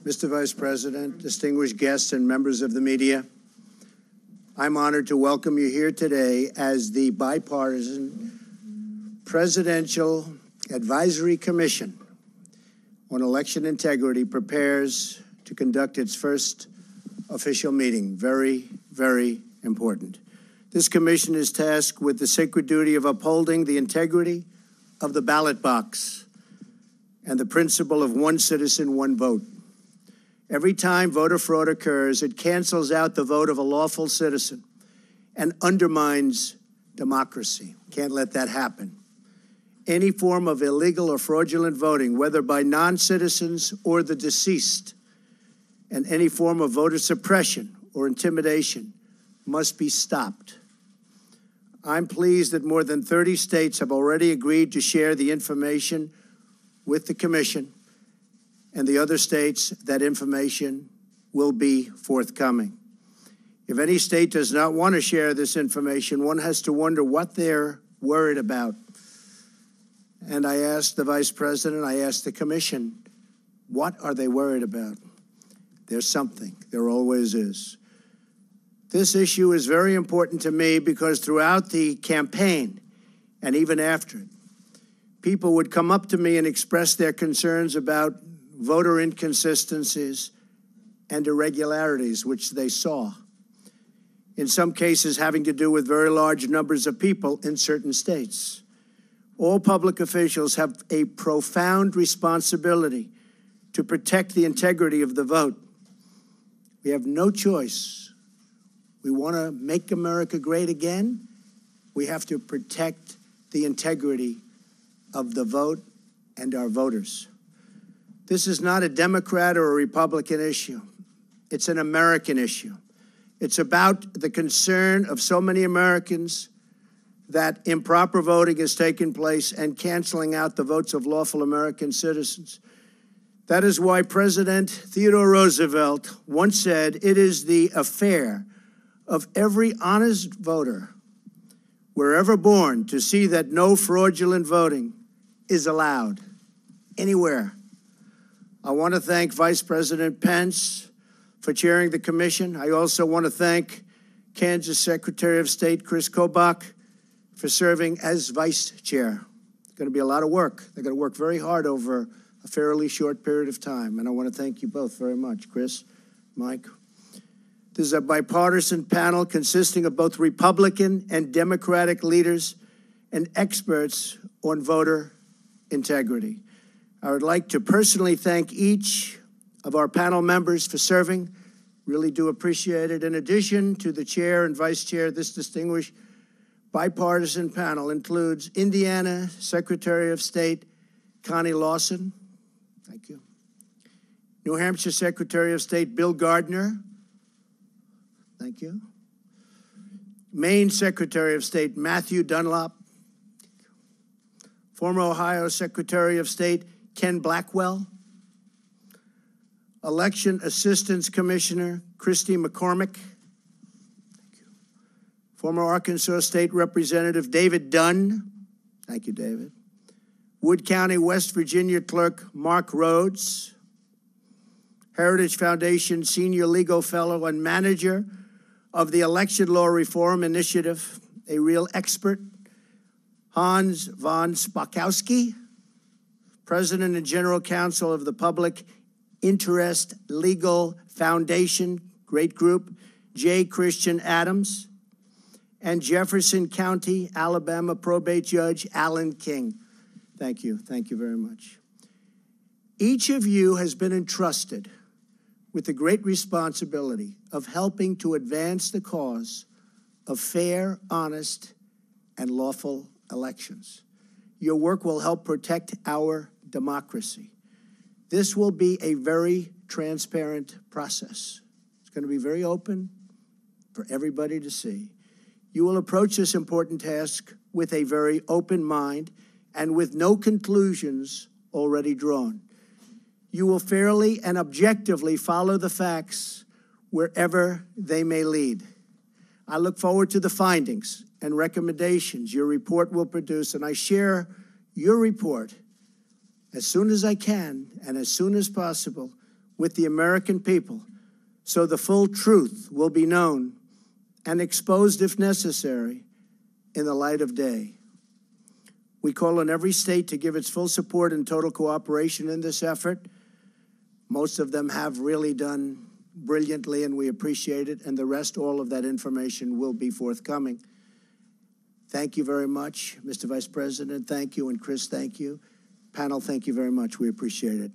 Mr. Vice President, distinguished guests and members of the media, I'm honored to welcome you here today as the bipartisan Presidential Advisory Commission on Election Integrity prepares to conduct its first official meeting. Very, very important. This commission is tasked with the sacred duty of upholding the integrity of the ballot box and the principle of one citizen, one vote. Every time voter fraud occurs, it cancels out the vote of a lawful citizen and undermines democracy. Can't let that happen. Any form of illegal or fraudulent voting, whether by non-citizens or the deceased, and any form of voter suppression or intimidation must be stopped. I'm pleased that more than 30 states have already agreed to share the information with the Commission, and the other states, that information will be forthcoming. If any state does not want to share this information, one has to wonder what they're worried about. And I asked the Vice President, I asked the Commission, what are they worried about? There's something. There always is. This issue is very important to me because throughout the campaign and even after it, people would come up to me and express their concerns about voter inconsistencies and irregularities, which they saw. In some cases, having to do with very large numbers of people in certain states. All public officials have a profound responsibility to protect the integrity of the vote. We have no choice. We want to make America great again. We have to protect the integrity of the vote and our voters. This is not a Democrat or a Republican issue. It's an American issue. It's about the concern of so many Americans that improper voting has taken place and canceling out the votes of lawful American citizens. That is why President Theodore Roosevelt once said, "It is the affair of every honest voter, wherever born, to see that no fraudulent voting is allowed anywhere." I want to thank Vice President Pence for chairing the commission. I also want to thank Kansas Secretary of State Chris Kobach for serving as vice chair. It's going to be a lot of work. They're going to work very hard over a fairly short period of time, and I want to thank you both very much, Chris, Mike. This is a bipartisan panel consisting of both Republican and Democratic leaders and experts on voter integrity. I would like to personally thank each of our panel members for serving. Really do appreciate it. In addition to the chair and vice chair, this distinguished bipartisan panel includes Indiana Secretary of State Connie Lawson. Thank you. New Hampshire Secretary of State Bill Gardner. Thank you. Maine Secretary of State Matthew Dunlop. Former Ohio Secretary of State Ken Blackwell. Election Assistance Commissioner Christy McCormick. Thank you. Former Arkansas State Representative David Dunn. Thank you, David. Wood County, West Virginia Clerk Mark Rhodes. Heritage Foundation Senior Legal Fellow and Manager of the Election Law Reform Initiative, a real expert, Hans von Spakowski. President and General Counsel of the Public Interest Legal Foundation, great group, J. Christian Adams, and Jefferson County, Alabama Probate Judge Alan King. Thank you. Thank you very much. Each of you has been entrusted with the great responsibility of helping to advance the cause of fair, honest, and lawful elections. Your work will help protect our democracy. This will be a very transparent process. It's going to be very open for everybody to see. You will approach this important task with a very open mind and with no conclusions already drawn. You will fairly and objectively follow the facts wherever they may lead. I look forward to the findings and recommendations your report will produce, and I share your report as soon as I can and as soon as possible with the American people so the full truth will be known and exposed if necessary in the light of day. We call on every state to give its full support and total cooperation in this effort. Most of them have really done brilliantly, and we appreciate it, and the rest, all of that information will be forthcoming. Thank you very much, Mr. Vice President. Thank you, and Chris, thank you. Panel, thank you very much. We appreciate it.